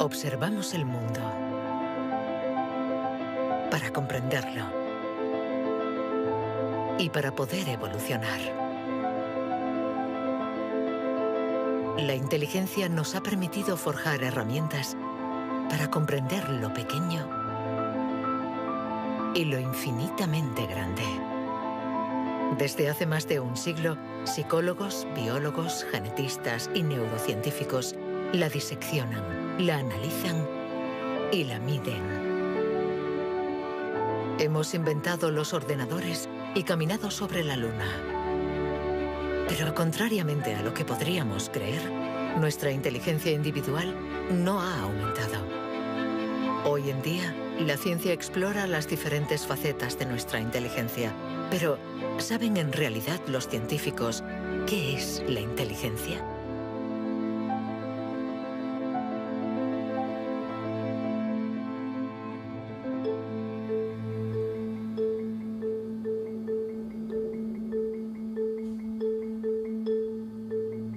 Observamos el mundo para comprenderlo y para poder evolucionar. La inteligencia nos ha permitido forjar herramientas para comprender lo pequeño y lo infinitamente grande. Desde hace más de un siglo, psicólogos, biólogos, genetistas y neurocientíficos la diseccionan, la analizan y la miden. Hemos inventado los ordenadores y caminado sobre la Luna. Pero contrariamente a lo que podríamos creer, nuestra inteligencia individual no ha aumentado. Hoy en día, la ciencia explora las diferentes facetas de nuestra inteligencia. Pero, ¿saben en realidad los científicos qué es la inteligencia?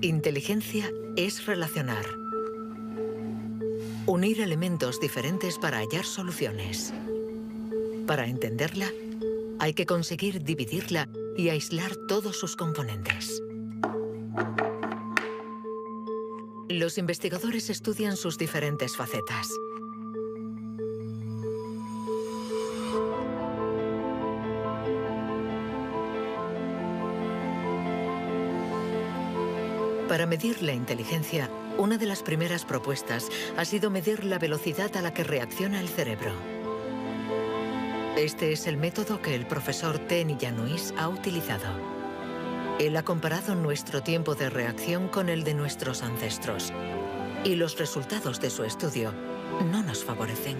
Inteligencia es relacionar, unir elementos diferentes para hallar soluciones. Para entenderla, hay que conseguir dividirla y aislar todos sus componentes. Los investigadores estudian sus diferentes facetas. Para medir la inteligencia, una de las primeras propuestas ha sido medir la velocidad a la que reacciona el cerebro. Este es el método que el profesor Ten Yanouis ha utilizado. Él ha comparado nuestro tiempo de reacción con el de nuestros ancestros. Y los resultados de su estudio no nos favorecen.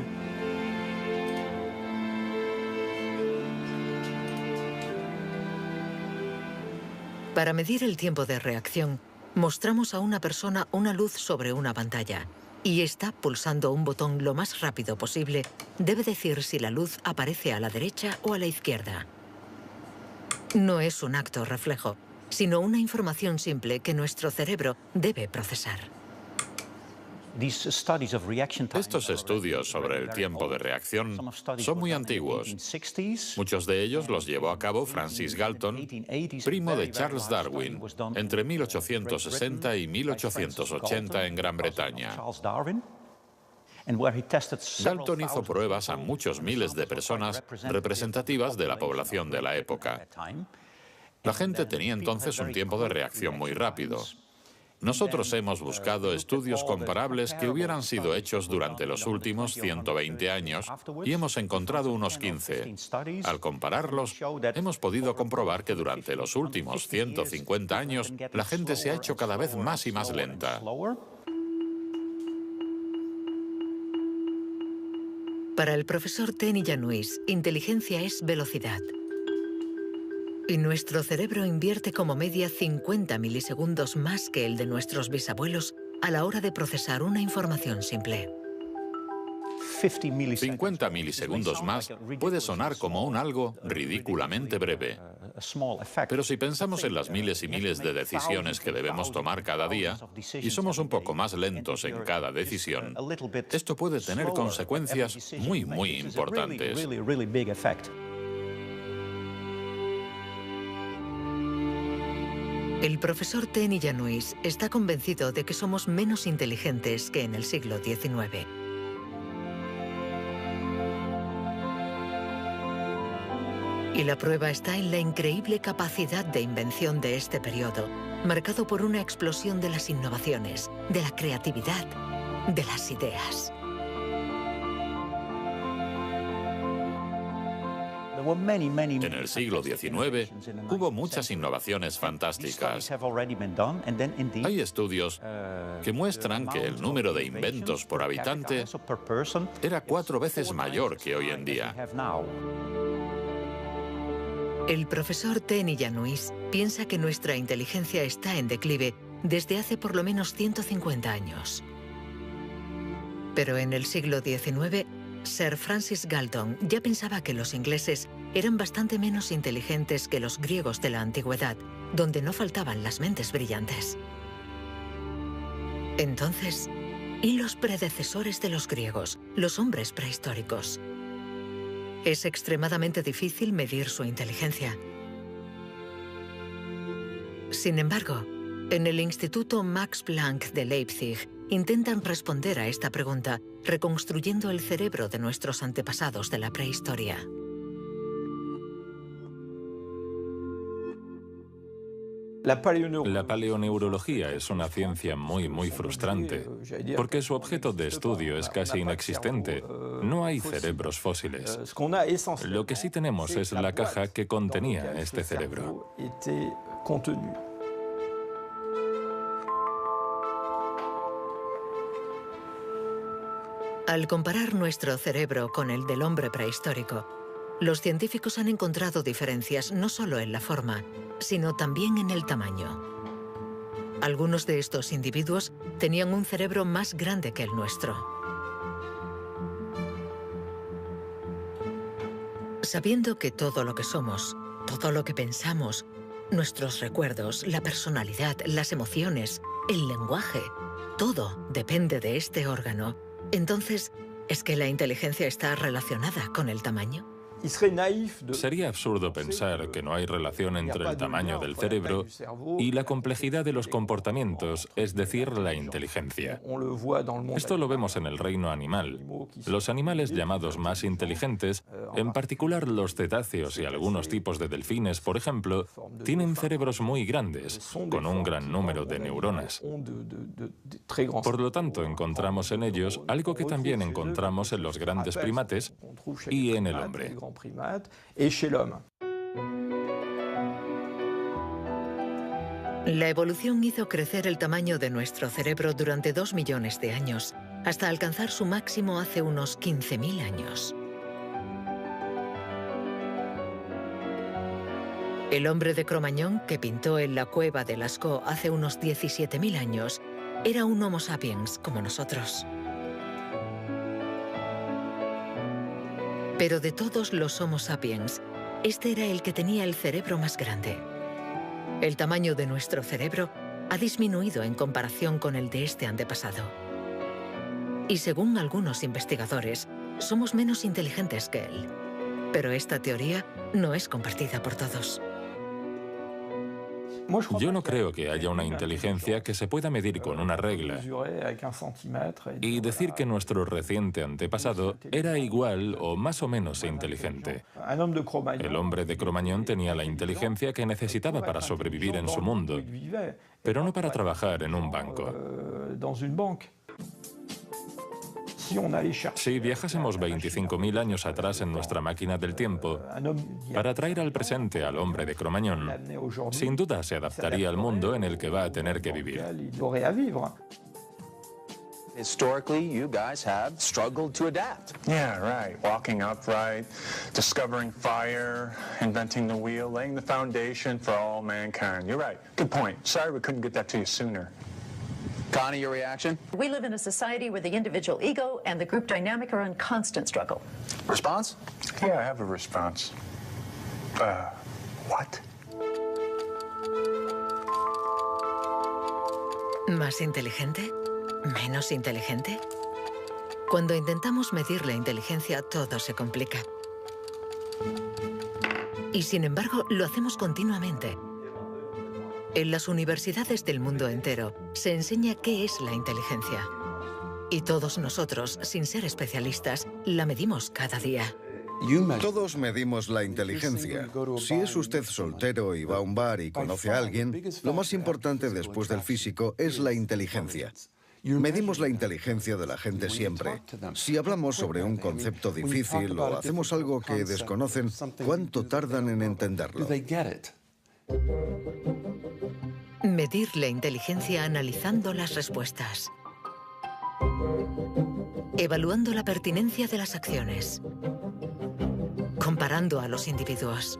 Para medir el tiempo de reacción, mostramos a una persona una luz sobre una pantalla y está pulsando un botón lo más rápido posible. Debe decir si la luz aparece a la derecha o a la izquierda. No es un acto reflejo, sino una información simple que nuestro cerebro debe procesar. Estos estudios sobre el tiempo de reacción son muy antiguos. Muchos de ellos los llevó a cabo Francis Galton, primo de Charles Darwin, entre 1860 y 1880 en Gran Bretaña. Galton hizo pruebas a muchos miles de personas representativas de la población de la época. La gente tenía entonces un tiempo de reacción muy rápido. Nosotros hemos buscado estudios comparables que hubieran sido hechos durante los últimos 120 años y hemos encontrado unos 15. Al compararlos, hemos podido comprobar que durante los últimos 150 años la gente se ha hecho cada vez más y más lenta. Para el profesor Ten Yanouis, inteligencia es velocidad. Y nuestro cerebro invierte como media 50 milisegundos más que el de nuestros bisabuelos a la hora de procesar una información simple. 50 milisegundos más puede sonar como un algo ridículamente breve. Pero si pensamos en las miles y miles de decisiones que debemos tomar cada día, y somos un poco más lentos en cada decisión, esto puede tener consecuencias muy, muy importantes. El profesor Ten Yanouis está convencido de que somos menos inteligentes que en el siglo XIX. Y la prueba está en la increíble capacidad de invención de este periodo, marcado por una explosión de las innovaciones, de la creatividad, de las ideas. En el siglo XIX hubo muchas innovaciones fantásticas. Hay estudios que muestran que el número de inventos por habitante era 4 veces mayor que hoy en día. El profesor Ten Yanouis piensa que nuestra inteligencia está en declive desde hace por lo menos 150 años. Pero en el siglo XIX, Sir Francis Galton ya pensaba que los ingleses eran bastante menos inteligentes que los griegos de la antigüedad, donde no faltaban las mentes brillantes. Entonces, y los predecesores de los griegos, los hombres prehistóricos. Es extremadamente difícil medir su inteligencia. Sin embargo, en el Instituto Max Planck de Leipzig intentan responder a esta pregunta reconstruyendo el cerebro de nuestros antepasados de la prehistoria. La paleoneurología es una ciencia muy frustrante, porque su objeto de estudio es casi inexistente. No hay cerebros fósiles. Lo que sí tenemos es la caja que contenía este cerebro. Al comparar nuestro cerebro con el del hombre prehistórico, los científicos han encontrado diferencias no solo en la forma, sino también en el tamaño. Algunos de estos individuos tenían un cerebro más grande que el nuestro. Sabiendo que todo lo que somos, todo lo que pensamos, nuestros recuerdos, la personalidad, las emociones, el lenguaje, todo depende de este órgano, entonces, ¿es que la inteligencia está relacionada con el tamaño? Sería absurdo pensar que no hay relación entre el tamaño del cerebro y la complejidad de los comportamientos, es decir, la inteligencia. Esto lo vemos en el reino animal. Los animales llamados más inteligentes, en particular los cetáceos y algunos tipos de delfines, por ejemplo, tienen cerebros muy grandes, con un gran número de neuronas. Por lo tanto, encontramos en ellos algo que también encontramos en los grandes primates y en el hombre. La evolución hizo crecer el tamaño de nuestro cerebro durante 2 millones de años, hasta alcanzar su máximo hace unos 15.000 años. El hombre de Cro-Magnon, que pintó en la cueva de Lascaux hace unos 17.000 años, era un Homo sapiens como nosotros. Pero de todos los Homo sapiens, este era el que tenía el cerebro más grande. El tamaño de nuestro cerebro ha disminuido en comparación con el de este antepasado. Y según algunos investigadores, somos menos inteligentes que él. Pero esta teoría no es compartida por todos. Yo no creo que haya una inteligencia que se pueda medir con una regla y decir que nuestro reciente antepasado era igual o más o menos inteligente. El hombre de Cro-Magnon tenía la inteligencia que necesitaba para sobrevivir en su mundo, pero no para trabajar en un banco. Si viajásemos 25.000 años atrás en nuestra máquina del tiempo para traer al presente al hombre de Cro-Magnon, sin duda se adaptaría al mundo en el que va a tener que vivir. Historically, you guys have struggled to adapt. Yeah, right. Walking upright, discovering fire, inventing the wheel, laying the foundation for all mankind. You're right. Good point. Sorry we couldn't get that to you sooner. Connie, your reaction? We live in a society where the individual ego and the group dynamic are in constant struggle. Response? Yeah, I have a response. What? ¿Más inteligente? ¿Menos inteligente? Cuando intentamos medir la inteligencia, todo se complica. Y sin embargo, lo hacemos continuamente. En las universidades del mundo entero se enseña qué es la inteligencia. Y todos nosotros, sin ser especialistas, la medimos cada día. Todos medimos la inteligencia. Si es usted soltero y va a un bar y conoce a alguien, lo más importante después del físico es la inteligencia. Medimos la inteligencia de la gente siempre. Si hablamos sobre un concepto difícil o hacemos algo que desconocen, ¿cuánto tardan en entenderlo? Medir la inteligencia analizando las respuestas. Evaluando la pertinencia de las acciones. Comparando a los individuos.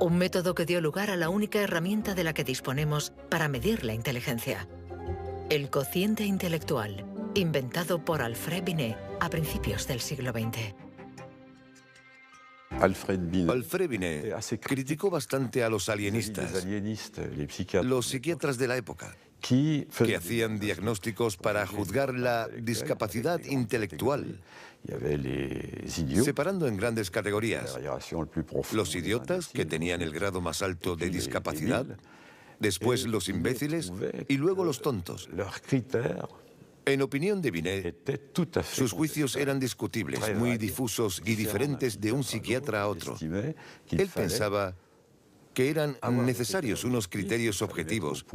Un método que dio lugar a la única herramienta de la que disponemos para medir la inteligencia. El cociente intelectual, inventado por Alfred Binet a principios del siglo XX. Alfred Binet criticó bastante a los alienistas, los psiquiatras de la época, que hacían diagnósticos para juzgar la discapacidad intelectual, separando en grandes categorías: los idiotas, que tenían el grado más alto de discapacidad, después los imbéciles y luego los tontos. En opinión de Binet, sus juicios eran discutibles, muy difusos y diferentes de un psiquiatra a otro. Él pensaba que eran necesarios unos criterios objetivos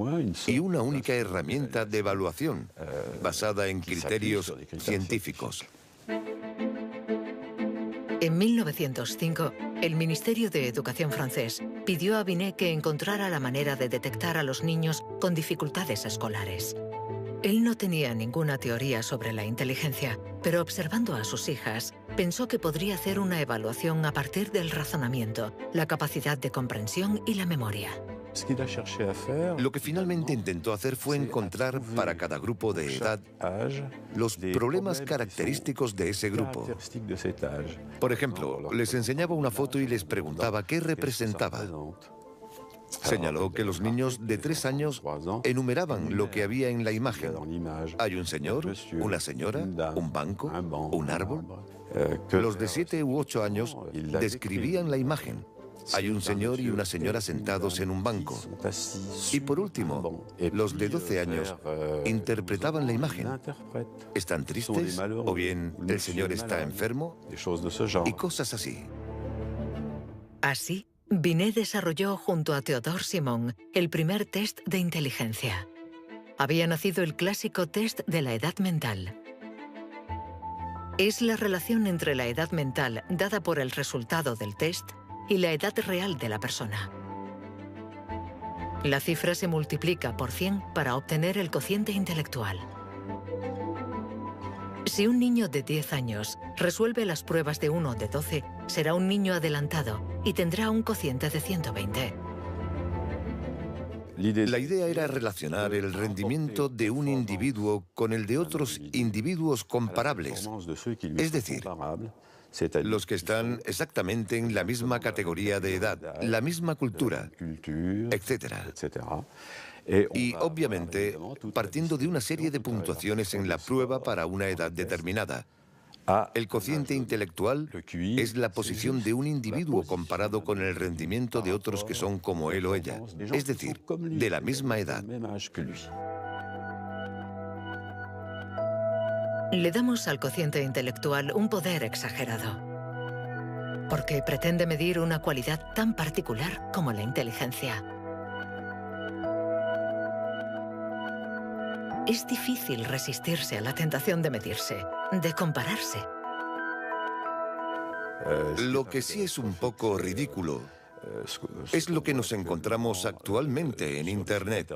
y una única herramienta de evaluación basada en criterios científicos. En 1905, el Ministerio de Educación francés pidió a Binet que encontrara la manera de detectar a los niños con dificultades escolares. Él no tenía ninguna teoría sobre la inteligencia, pero observando a sus hijas, pensó que podría hacer una evaluación a partir del razonamiento, la capacidad de comprensión y la memoria. Lo que finalmente intentó hacer fue encontrar para cada grupo de edad los problemas característicos de ese grupo. Por ejemplo, les enseñaba una foto y les preguntaba qué representaba. Señaló que los niños de 3 años enumeraban lo que había en la imagen. Hay un señor, una señora, un banco, un árbol. Los de 7 u 8 años describían la imagen. Hay un señor y una señora sentados en un banco. Y por último, los de 12 años interpretaban la imagen. ¿Están tristes? ¿O bien el señor está enfermo? Y cosas así. Así, Binet desarrolló junto a Théodore Simon el primer test de inteligencia. Había nacido el clásico test de la edad mental. Es la relación entre la edad mental dada por el resultado del test y la edad real de la persona. La cifra se multiplica por 100 para obtener el cociente intelectual. Si un niño de 10 años resuelve las pruebas de uno de 12, será un niño adelantado y tendrá un cociente de 120. La idea era relacionar el rendimiento de un individuo con el de otros individuos comparables, es decir, los que están exactamente en la misma categoría de edad, la misma cultura, etc. Y, obviamente, partiendo de una serie de puntuaciones en la prueba para una edad determinada. El cociente intelectual es la posición de un individuo comparado con el rendimiento de otros que son como él o ella, es decir, de la misma edad. Le damos al cociente intelectual un poder exagerado, porque pretende medir una cualidad tan particular como la inteligencia. Es difícil resistirse a la tentación de medirse, de compararse. Lo que sí es un poco ridículo es lo que nos encontramos actualmente en Internet,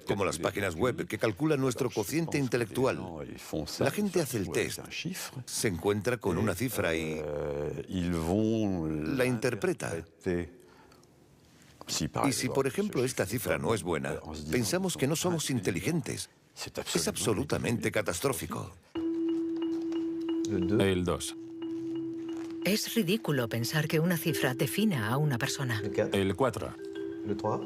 como las páginas web que calculan nuestro cociente intelectual. La gente hace el test, se encuentra con una cifra y la interpreta. Y si, por ejemplo, esta cifra no es buena, pensamos que no somos inteligentes. Es absolutamente catastrófico. El 2. Es ridículo pensar que una cifra defina a una persona. El 4.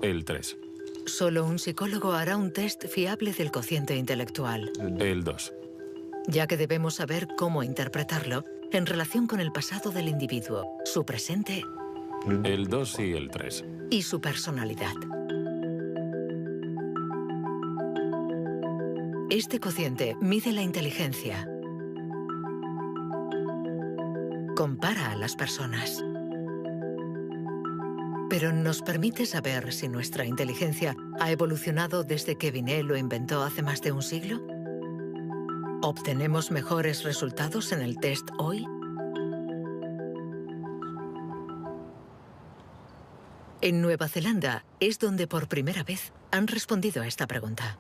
El 3. Solo un psicólogo hará un test fiable del cociente intelectual. El 2. Ya que debemos saber cómo interpretarlo en relación con el pasado del individuo, su presente El 2 y el 3. y su personalidad. Este cociente mide la inteligencia. Compara a las personas. Pero ¿nos permite saber si nuestra inteligencia ha evolucionado desde que Binet lo inventó hace más de un siglo? ¿Obtenemos mejores resultados en el test hoy? En Nueva Zelanda es donde por primera vez han respondido a esta pregunta.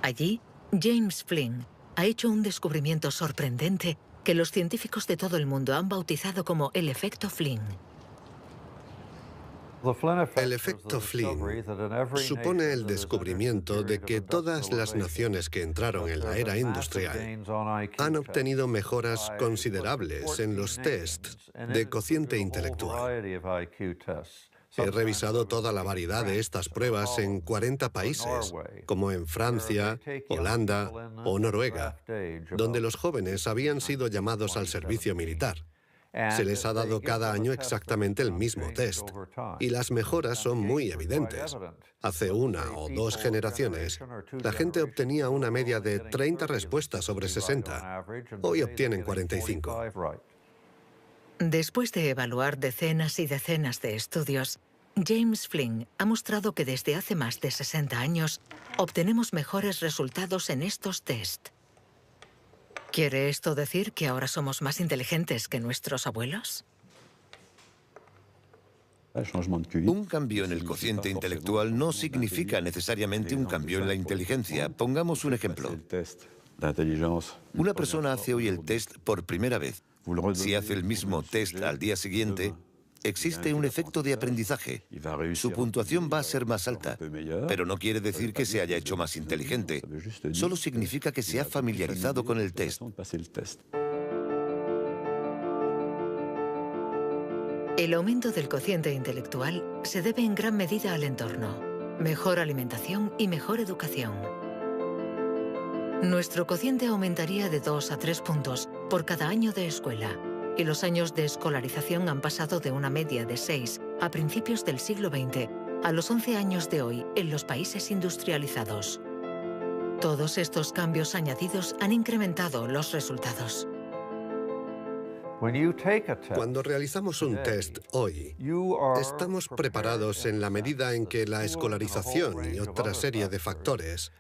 Allí, James Flynn ha hecho un descubrimiento sorprendente que los científicos de todo el mundo han bautizado como el efecto Flynn. El efecto Flynn supone el descubrimiento de que todas las naciones que entraron en la era industrial han obtenido mejoras considerables en los tests de cociente intelectual. He revisado toda la variedad de estas pruebas en 40 países, como en Francia, Holanda o Noruega, donde los jóvenes habían sido llamados al servicio militar. Se les ha dado cada año exactamente el mismo test, y las mejoras son muy evidentes. Hace una o dos generaciones, la gente obtenía una media de 30 respuestas sobre 60. Hoy obtienen 45. Después de evaluar decenas y decenas de estudios, James Flynn ha mostrado que desde hace más de 60 años obtenemos mejores resultados en estos test. ¿Quiere esto decir que ahora somos más inteligentes que nuestros abuelos? Un cambio en el cociente intelectual no significa necesariamente un cambio en la inteligencia. Pongamos un ejemplo. Una persona hace hoy el test por primera vez. Si hace el mismo test al día siguiente, existe un efecto de aprendizaje. Su puntuación va a ser más alta, pero no quiere decir que se haya hecho más inteligente. Solo significa que se ha familiarizado con el test. El aumento del cociente intelectual se debe en gran medida al entorno, mejor alimentación y mejor educación. Nuestro cociente aumentaría de 2 a 3 puntos por cada año de escuela, y los años de escolarización han pasado de una media de 6 a principios del siglo XX a los 11 años de hoy en los países industrializados. Todos estos cambios añadidos han incrementado los resultados. Cuando realizamos un test hoy, estamos preparados en la medida en que la escolarización y otra serie de factores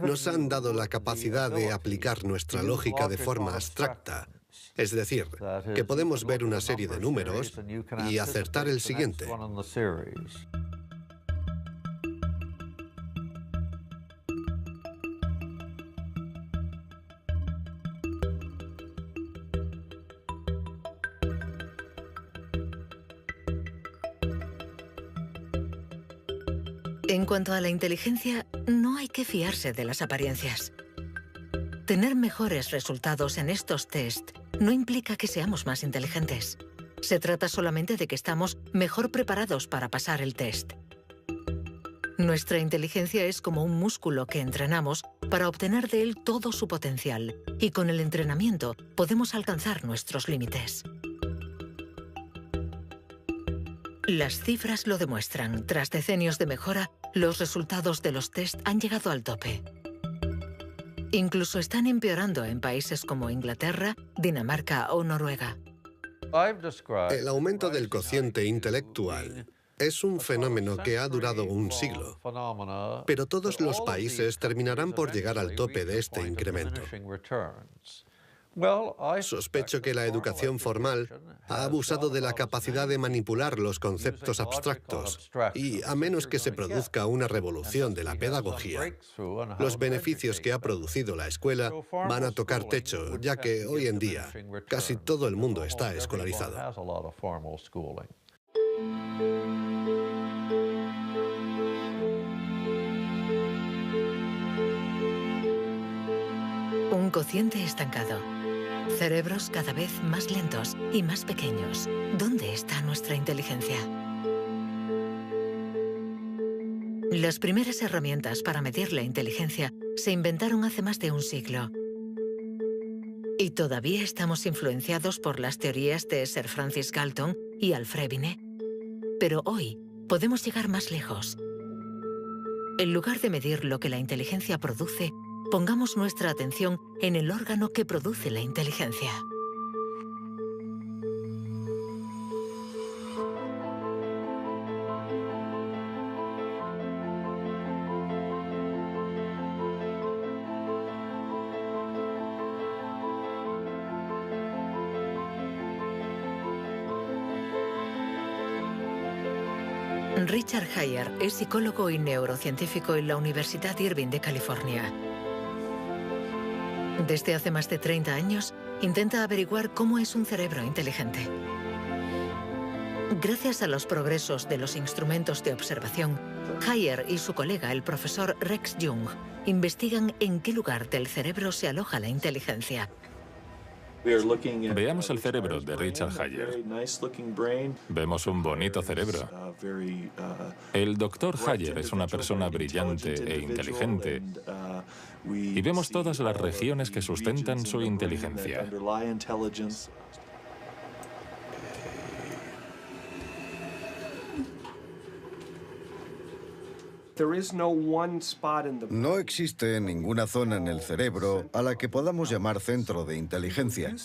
nos han dado la capacidad de aplicar nuestra lógica de forma abstracta. Es decir, que podemos ver una serie de números y acertar el siguiente. En cuanto a la inteligencia, no hay que fiarse de las apariencias. Tener mejores resultados en estos test no implica que seamos más inteligentes. Se trata solamente de que estamos mejor preparados para pasar el test. Nuestra inteligencia es como un músculo que entrenamos para obtener de él todo su potencial, y con el entrenamiento podemos alcanzar nuestros límites. Las cifras lo demuestran. Tras decenios de mejora, los resultados de los test han llegado al tope. Incluso están empeorando en países como Inglaterra, Dinamarca o Noruega. El aumento del cociente intelectual es un fenómeno que ha durado un siglo, pero todos los países terminarán por llegar al tope de este incremento. Sospecho que la educación formal ha abusado de la capacidad de manipular los conceptos abstractos y, a menos que se produzca una revolución de la pedagogía, los beneficios que ha producido la escuela van a tocar techo, ya que hoy en día casi todo el mundo está escolarizado. Un cociente estancado. Cerebros cada vez más lentos y más pequeños. ¿Dónde está nuestra inteligencia? Las primeras herramientas para medir la inteligencia se inventaron hace más de un siglo. Y todavía estamos influenciados por las teorías de Sir Francis Galton y Alfred Binet. Pero hoy podemos llegar más lejos. En lugar de medir lo que la inteligencia produce, pongamos nuestra atención en el órgano que produce la inteligencia. Richard Heyer es psicólogo y neurocientífico en la Universidad Irvine de California. Desde hace más de 30 años, intenta averiguar cómo es un cerebro inteligente. Gracias a los progresos de los instrumentos de observación, Heyer y su colega, el profesor Rex Jung, investigan en qué lugar del cerebro se aloja la inteligencia. Veamos el cerebro de Richard Hayer. Vemos un bonito cerebro. El doctor Hayer es una persona brillante e inteligente y vemos todas las regiones que sustentan su inteligencia. No existe ninguna zona en el cerebro a la que podamos llamar centro de inteligencia.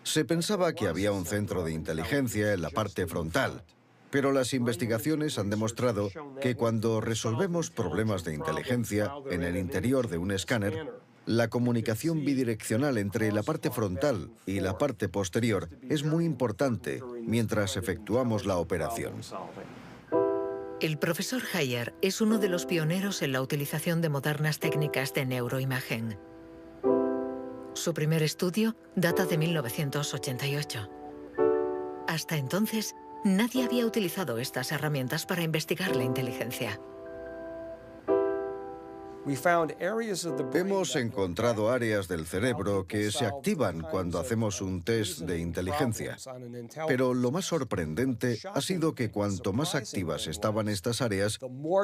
Se pensaba que había un centro de inteligencia en la parte frontal, pero las investigaciones han demostrado que cuando resolvemos problemas de inteligencia en el interior de un escáner, la comunicación bidireccional entre la parte frontal y la parte posterior es muy importante mientras efectuamos la operación. El profesor Hayer es uno de los pioneros en la utilización de modernas técnicas de neuroimagen. Su primer estudio data de 1988. Hasta entonces, nadie había utilizado estas herramientas para investigar la inteligencia. Hemos encontrado áreas del cerebro que se activan cuando hacemos un test de inteligencia. Pero lo más sorprendente ha sido que cuanto más activas estaban estas áreas,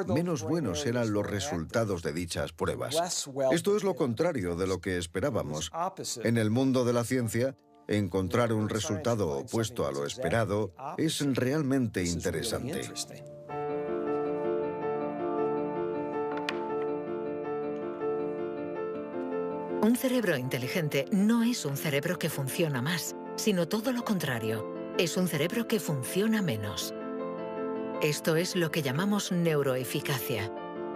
menos buenos eran los resultados de dichas pruebas. Esto es lo contrario de lo que esperábamos. En el mundo de la ciencia, encontrar un resultado opuesto a lo esperado es realmente interesante. Un cerebro inteligente no es un cerebro que funciona más, sino todo lo contrario. Es un cerebro que funciona menos. Esto es lo que llamamos neuroeficacia.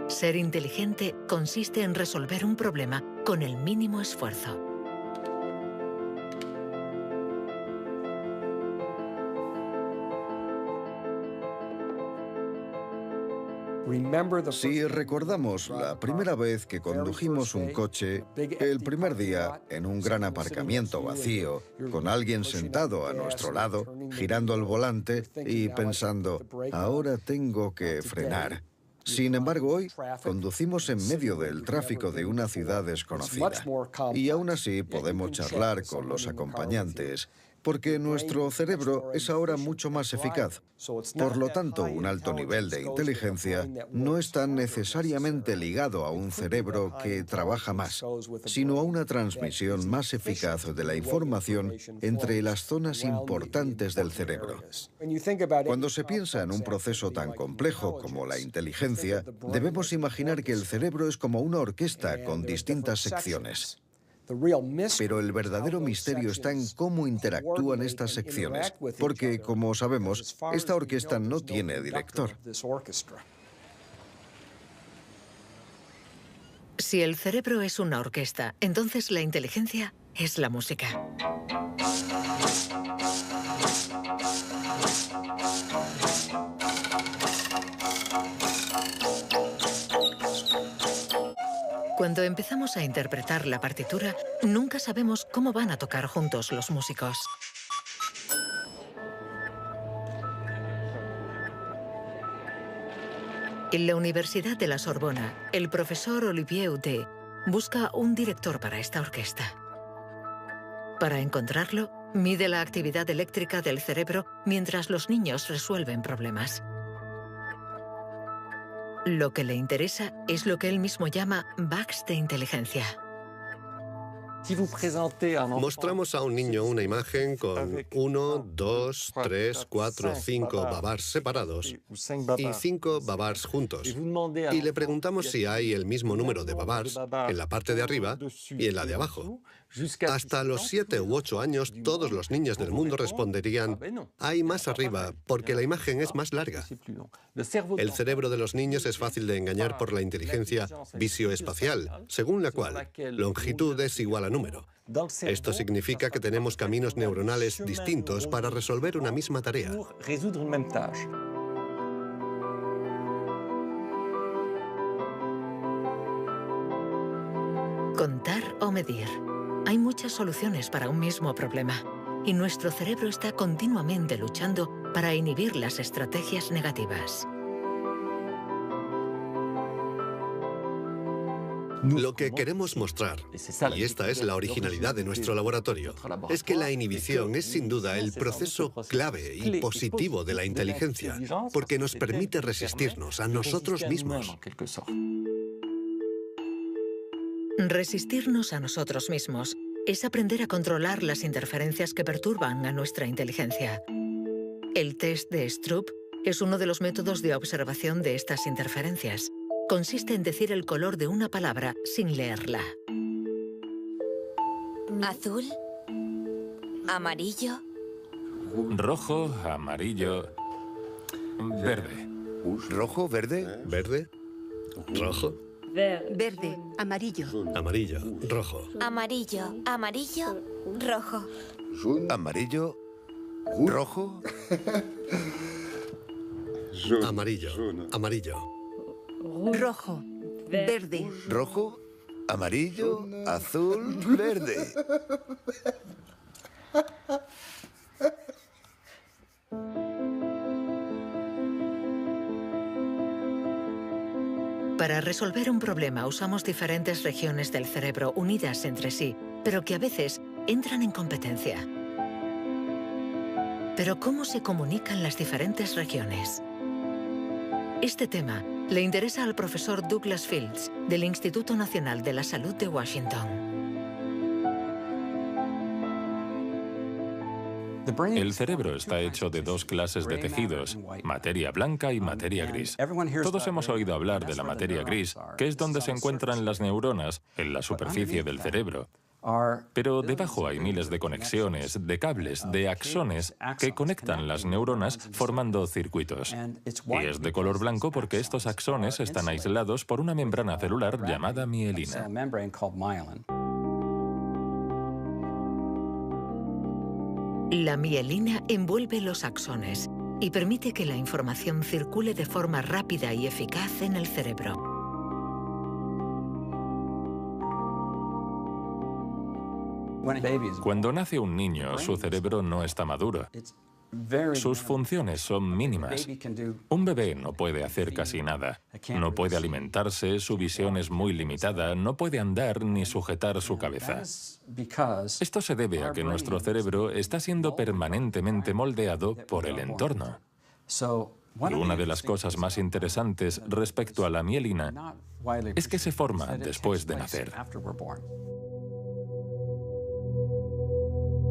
Ser inteligente consiste en resolver un problema con el mínimo esfuerzo. Si recordamos la primera vez que condujimos un coche, el primer día en un gran aparcamiento vacío, con alguien sentado a nuestro lado, girando el volante y pensando, ahora tengo que frenar. Sin embargo, hoy conducimos en medio del tráfico de una ciudad desconocida y aún así podemos charlar con los acompañantes, porque nuestro cerebro es ahora mucho más eficaz. Por lo tanto, un alto nivel de inteligencia no está necesariamente ligado a un cerebro que trabaja más, sino a una transmisión más eficaz de la información entre las zonas importantes del cerebro. Cuando se piensa en un proceso tan complejo como la inteligencia, debemos imaginar que el cerebro es como una orquesta con distintas secciones. Pero el verdadero misterio está en cómo interactúan estas secciones, porque, como sabemos, esta orquesta no tiene director. Si el cerebro es una orquesta, entonces la inteligencia es la música. Cuando empezamos a interpretar la partitura, nunca sabemos cómo van a tocar juntos los músicos. En la Universidad de la Sorbona, el profesor Olivier Houdet busca un director para esta orquesta. Para encontrarlo, mide la actividad eléctrica del cerebro mientras los niños resuelven problemas. Lo que le interesa es lo que él mismo llama bugs de inteligencia. Mostramos a un niño una imagen con 1, 2, 3, 4, 5 babars separados y 5 babars juntos. Y le preguntamos si hay el mismo número de babars en la parte de arriba y en la de abajo. Hasta los 7 u 8 años, todos los niños del mundo responderían, hay más arriba, porque la imagen es más larga. El cerebro de los niños es fácil de engañar por la inteligencia visioespacial, según la cual longitud es igual a número. Esto significa que tenemos caminos neuronales distintos para resolver una misma tarea. Contar o medir. Hay muchas soluciones para un mismo problema, y nuestro cerebro está continuamente luchando para inhibir las estrategias negativas. Lo que queremos mostrar, y esta es la originalidad de nuestro laboratorio, es que la inhibición es sin duda el proceso clave y positivo de la inteligencia, porque nos permite resistirnos a nosotros mismos. Resistirnos a nosotros mismos es aprender a controlar las interferencias que perturban a nuestra inteligencia. El test de Stroop es uno de los métodos de observación de estas interferencias. Consiste en decir el color de una palabra sin leerla. Azul, amarillo, rojo, amarillo, verde. ¿Rojo, verde? ¿Verde? ¿Rojo? Verde, amarillo. Amarillo, rojo. amarillo, amarillo, rojo. ¿Amarillo? ¿Rojo? Amarillo, amarillo. Rojo, verde. ¿Rojo? ¿Amarillo? ¿Azul? ¿Verde? Para resolver un problema usamos diferentes regiones del cerebro unidas entre sí, pero que a veces entran en competencia. Pero ¿cómo se comunican las diferentes regiones? Este tema le interesa al profesor Douglas Fields, del Instituto Nacional de la Salud de Washington. El cerebro está hecho de dos clases de tejidos, materia blanca y materia gris. Todos hemos oído hablar de la materia gris, que es donde se encuentran las neuronas, en la superficie del cerebro. Pero debajo hay miles de conexiones, de cables, de axones que conectan las neuronas formando circuitos. Y es de color blanco porque estos axones están aislados por una membrana celular llamada mielina. La mielina envuelve los axones y permite que la información circule de forma rápida y eficaz en el cerebro. Cuando nace un niño, su cerebro no está maduro. Sus funciones son mínimas. Un bebé no puede hacer casi nada. No puede alimentarse, su visión es muy limitada, no puede andar ni sujetar su cabeza. Esto se debe a que nuestro cerebro está siendo permanentemente moldeado por el entorno. Y una de las cosas más interesantes respecto a la mielina es que se forma después de nacer.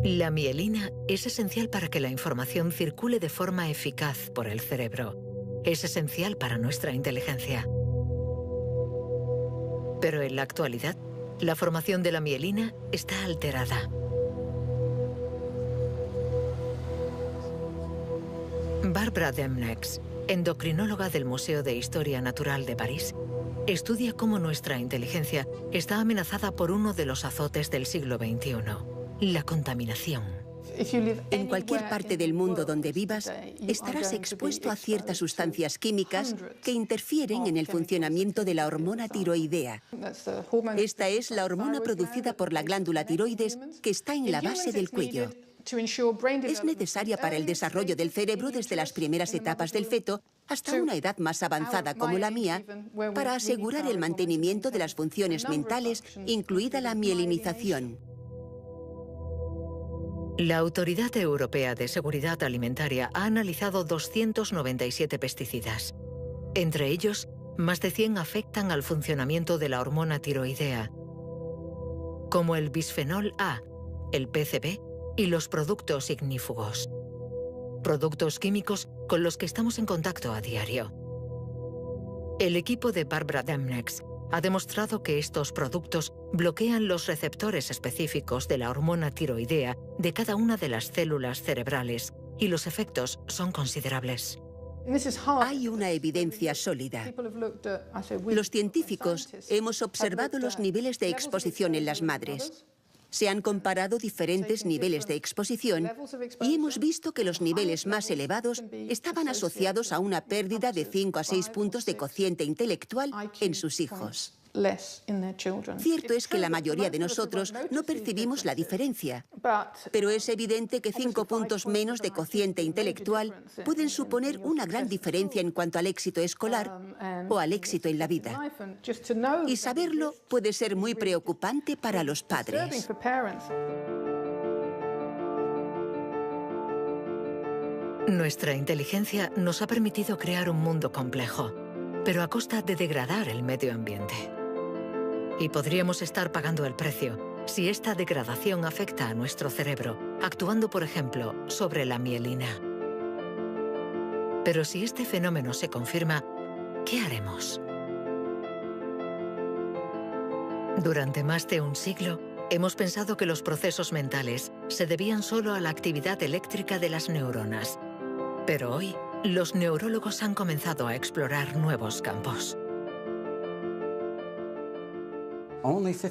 La mielina es esencial para que la información circule de forma eficaz por el cerebro. Es esencial para nuestra inteligencia. Pero en la actualidad, la formación de la mielina está alterada. Barbara Demnex, endocrinóloga del Museo de Historia Natural de París, estudia cómo nuestra inteligencia está amenazada por uno de los azotes del siglo XXI. La contaminación. En cualquier parte del mundo donde vivas, estarás expuesto a ciertas sustancias químicas que interfieren en el funcionamiento de la hormona tiroidea. Esta es la hormona producida por la glándula tiroides que está en la base del cuello. Es necesaria para el desarrollo del cerebro desde las primeras etapas del feto hasta una edad más avanzada como la mía, para asegurar el mantenimiento de las funciones mentales, incluida la mielinización. La Autoridad Europea de Seguridad Alimentaria ha analizado 297 pesticidas. Entre ellos, más de 100 afectan al funcionamiento de la hormona tiroidea, como el bisfenol A, el PCB y los productos ignífugos. Productos químicos con los que estamos en contacto a diario. El equipo de Barbara Demnex ha demostrado que estos productos bloquean los receptores específicos de la hormona tiroidea de cada una de las células cerebrales y los efectos son considerables. Hay una evidencia sólida. Los científicos hemos observado los niveles de exposición en las madres. Se han comparado diferentes niveles de exposición y hemos visto que los niveles más elevados estaban asociados a una pérdida de 5 a 6 puntos de cociente intelectual en sus hijos. Cierto es que la mayoría de nosotros no percibimos la diferencia, pero es evidente que 5 puntos menos de cociente intelectual pueden suponer una gran diferencia en cuanto al éxito escolar o al éxito en la vida. Y saberlo puede ser muy preocupante para los padres. Nuestra inteligencia nos ha permitido crear un mundo complejo, pero a costa de degradar el medio ambiente. Y podríamos estar pagando el precio si esta degradación afecta a nuestro cerebro, actuando, por ejemplo, sobre la mielina. Pero si este fenómeno se confirma, ¿qué haremos? Durante más de un siglo, hemos pensado que los procesos mentales se debían solo a la actividad eléctrica de las neuronas. Pero hoy, los neurólogos han comenzado a explorar nuevos campos.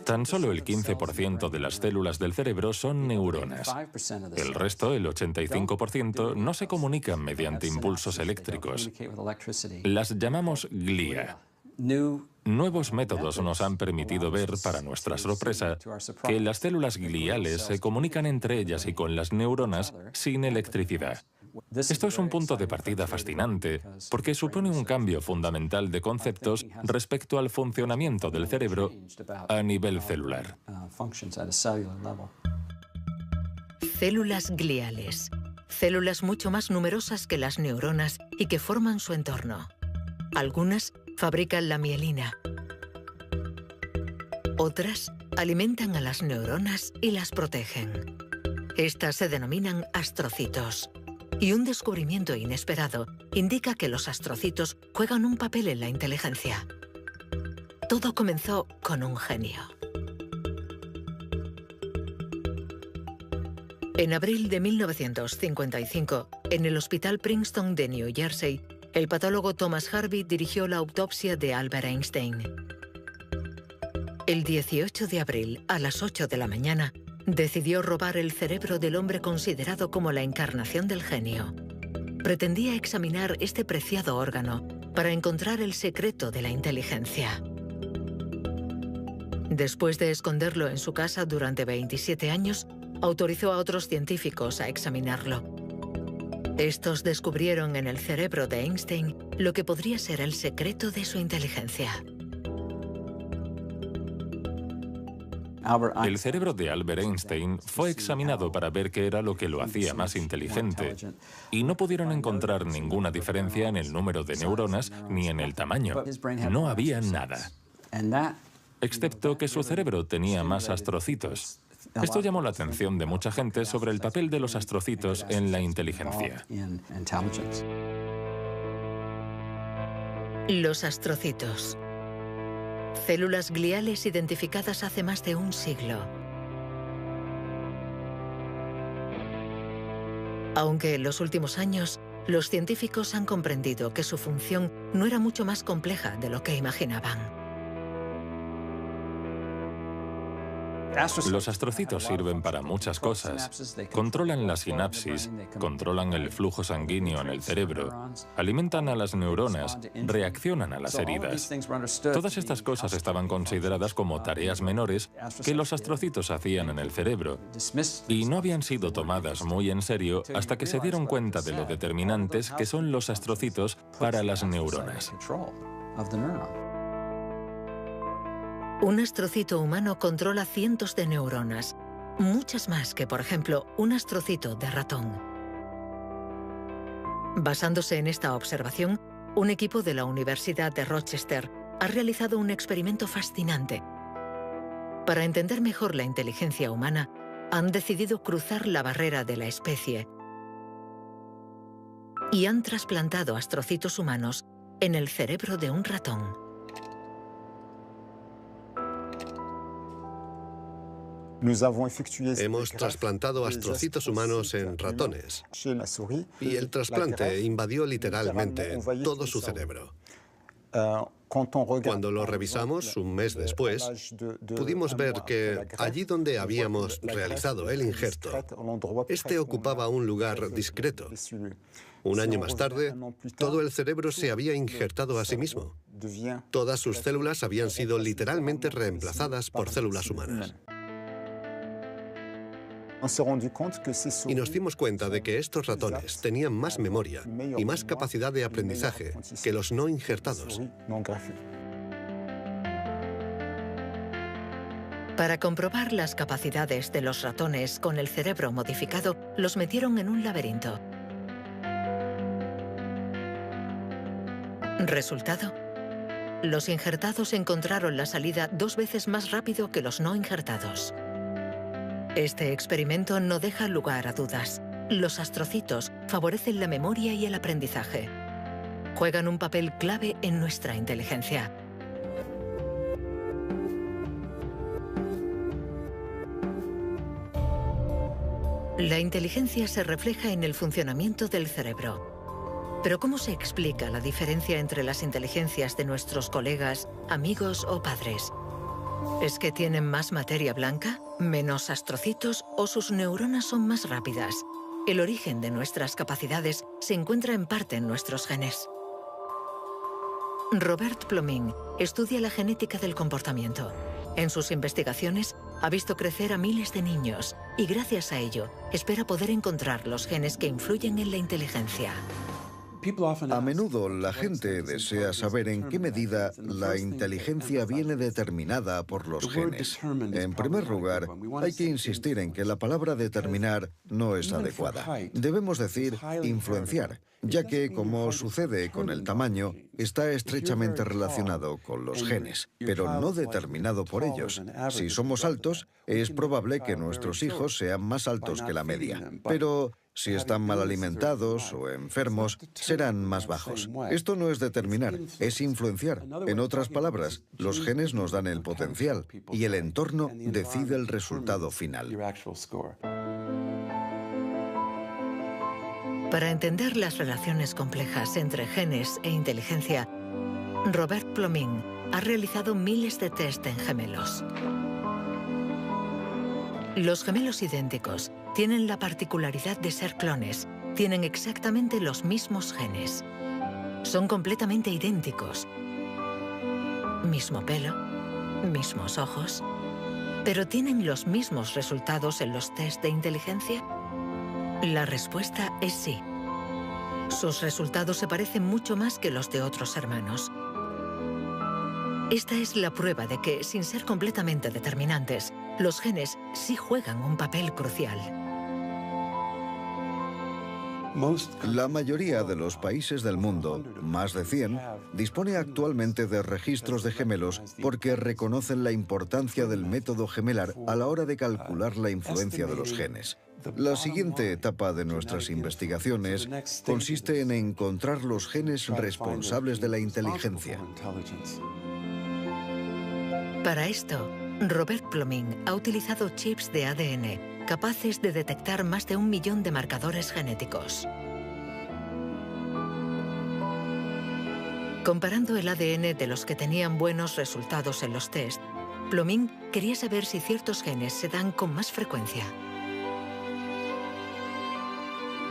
Tan solo el 15% de las células del cerebro son neuronas. El resto, el 85%, no se comunican mediante impulsos eléctricos. Las llamamos glía. Nuevos métodos nos han permitido ver, para nuestra sorpresa, que las células gliales se comunican entre ellas y con las neuronas sin electricidad. Esto es un punto de partida fascinante, porque supone un cambio fundamental de conceptos respecto al funcionamiento del cerebro a nivel celular. Células gliales. Células mucho más numerosas que las neuronas y que forman su entorno. Algunas fabrican la mielina. Otras alimentan a las neuronas y las protegen. Estas se denominan astrocitos. Y un descubrimiento inesperado indica que los astrocitos juegan un papel en la inteligencia. Todo comenzó con un genio. En abril de 1955, en el Hospital Princeton de New Jersey, el patólogo Thomas Harvey dirigió la autopsia de Albert Einstein. El 18 de abril, a las 8 de la mañana, decidió robar el cerebro del hombre considerado como la encarnación del genio. Pretendía examinar este preciado órgano para encontrar el secreto de la inteligencia. Después de esconderlo en su casa durante 27 años, autorizó a otros científicos a examinarlo. Estos descubrieron en el cerebro de Einstein lo que podría ser el secreto de su inteligencia. El cerebro de Albert Einstein fue examinado para ver qué era lo que lo hacía más inteligente, y no pudieron encontrar ninguna diferencia en el número de neuronas ni en el tamaño. No había nada, excepto que su cerebro tenía más astrocitos. Esto llamó la atención de mucha gente sobre el papel de los astrocitos en la inteligencia. Los astrocitos. Células gliales identificadas hace más de un siglo. Aunque en los últimos años, los científicos han comprendido que su función no era mucho más compleja de lo que imaginaban. Los astrocitos sirven para muchas cosas. Controlan la sinapsis, controlan el flujo sanguíneo en el cerebro, alimentan a las neuronas, reaccionan a las heridas. Todas estas cosas estaban consideradas como tareas menores que los astrocitos hacían en el cerebro, y no habían sido tomadas muy en serio hasta que se dieron cuenta de lo determinantes que son los astrocitos para las neuronas. Un astrocito humano controla cientos de neuronas, muchas más que, por ejemplo, un astrocito de ratón. Basándose en esta observación, un equipo de la Universidad de Rochester ha realizado un experimento fascinante. Para entender mejor la inteligencia humana, han decidido cruzar la barrera de la especie y han trasplantado astrocitos humanos en el cerebro de un ratón. Hemos trasplantado astrocitos humanos en ratones y el trasplante invadió literalmente todo su cerebro. Cuando lo revisamos un mes después, pudimos ver que allí donde habíamos realizado el injerto, este ocupaba un lugar discreto. Un año más tarde, todo el cerebro se había injertado a sí mismo. Todas sus células habían sido literalmente reemplazadas por células humanas. Y nos dimos cuenta de que estos ratones tenían más memoria y más capacidad de aprendizaje que los no injertados. Para comprobar las capacidades de los ratones con el cerebro modificado, los metieron en un laberinto. ¿Resultado? Los injertados encontraron la salida 2 veces más rápido que los no injertados. Este experimento no deja lugar a dudas. Los astrocitos favorecen la memoria y el aprendizaje. Juegan un papel clave en nuestra inteligencia. La inteligencia se refleja en el funcionamiento del cerebro. Pero ¿cómo se explica la diferencia entre las inteligencias de nuestros colegas, amigos o padres? ¿Es que tienen más materia blanca, menos astrocitos o sus neuronas son más rápidas? El origen de nuestras capacidades se encuentra en parte en nuestros genes. Robert Plomin estudia la genética del comportamiento. En sus investigaciones ha visto crecer a miles de niños y gracias a ello espera poder encontrar los genes que influyen en la inteligencia. A menudo la gente desea saber en qué medida la inteligencia viene determinada por los genes. En primer lugar, hay que insistir en que la palabra determinar no es adecuada. Debemos decir influenciar, ya que, como sucede con el tamaño, está estrechamente relacionado con los genes, pero no determinado por ellos. Si somos altos, es probable que nuestros hijos sean más altos que la media, pero si están mal alimentados o enfermos, serán más bajos. Esto no es determinar, es influenciar. En otras palabras, los genes nos dan el potencial y el entorno decide el resultado final. Para entender las relaciones complejas entre genes e inteligencia, Robert Plomin ha realizado miles de test en gemelos. Los gemelos idénticos tienen la particularidad de ser clones, tienen exactamente los mismos genes. Son completamente idénticos. Mismo pelo, mismos ojos, pero ¿tienen los mismos resultados en los test de inteligencia? La respuesta es sí. Sus resultados se parecen mucho más que los de otros hermanos. Esta es la prueba de que, sin ser completamente determinantes, los genes sí juegan un papel crucial. La mayoría de los países del mundo, más de 100, dispone actualmente de registros de gemelos porque reconocen la importancia del método gemelar a la hora de calcular la influencia de los genes. La siguiente etapa de nuestras investigaciones consiste en encontrar los genes responsables de la inteligencia. Para esto, Robert Plomin ha utilizado chips de ADN capaces de detectar más de 1 millón de marcadores genéticos. Comparando el ADN de los que tenían buenos resultados en los test, Plomin quería saber si ciertos genes se dan con más frecuencia.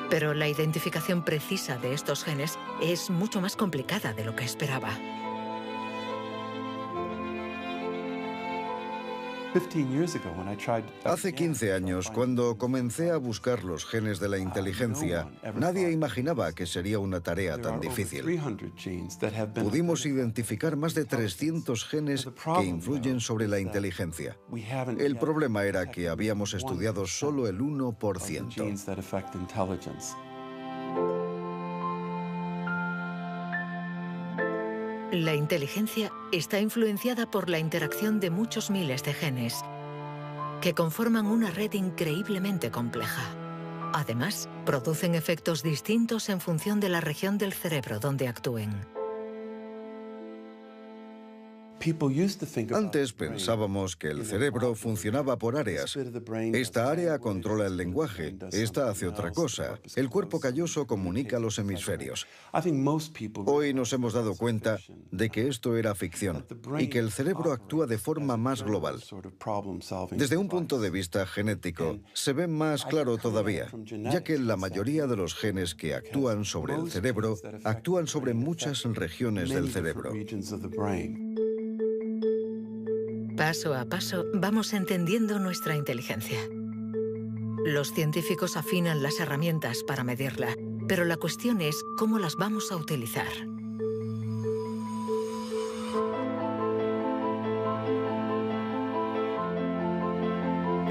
Pero la identificación precisa de estos genes es mucho más complicada de lo que esperaba. Hace 15 años, cuando comencé a buscar los genes de la inteligencia, nadie imaginaba que sería una tarea tan difícil. Pudimos identificar más de 300 genes que influyen sobre la inteligencia. El problema era que habíamos estudiado solo el 1%. La inteligencia está influenciada por la interacción de muchos miles de genes que conforman una red increíblemente compleja. Además, producen efectos distintos en función de la región del cerebro donde actúen. Antes pensábamos que el cerebro funcionaba por áreas. Esta área controla el lenguaje, esta hace otra cosa. El cuerpo calloso comunica los hemisferios. Hoy nos hemos dado cuenta de que esto era ficción y que el cerebro actúa de forma más global. Desde un punto de vista genético, se ve más claro todavía, ya que la mayoría de los genes que actúan sobre el cerebro actúan sobre muchas regiones del cerebro. Paso a paso vamos entendiendo nuestra inteligencia. Los científicos afinan las herramientas para medirla, pero la cuestión es cómo las vamos a utilizar.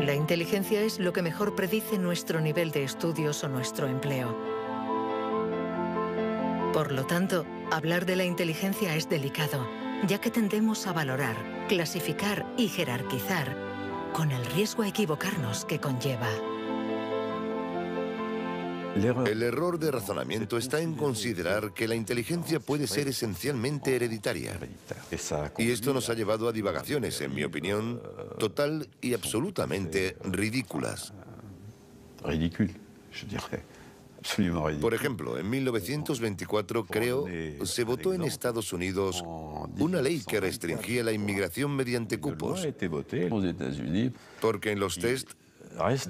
La inteligencia es lo que mejor predice nuestro nivel de estudios o nuestro empleo. Por lo tanto, hablar de la inteligencia es delicado, ya que tendemos a valorar, clasificar y jerarquizar, con el riesgo a equivocarnos que conlleva. El error de razonamiento está en considerar que la inteligencia puede ser esencialmente hereditaria. Y esto nos ha llevado a divagaciones, en mi opinión, total y absolutamente ridículas. Por ejemplo, en 1924, creo, se votó en Estados Unidos una ley que restringía la inmigración mediante cupos, porque en los test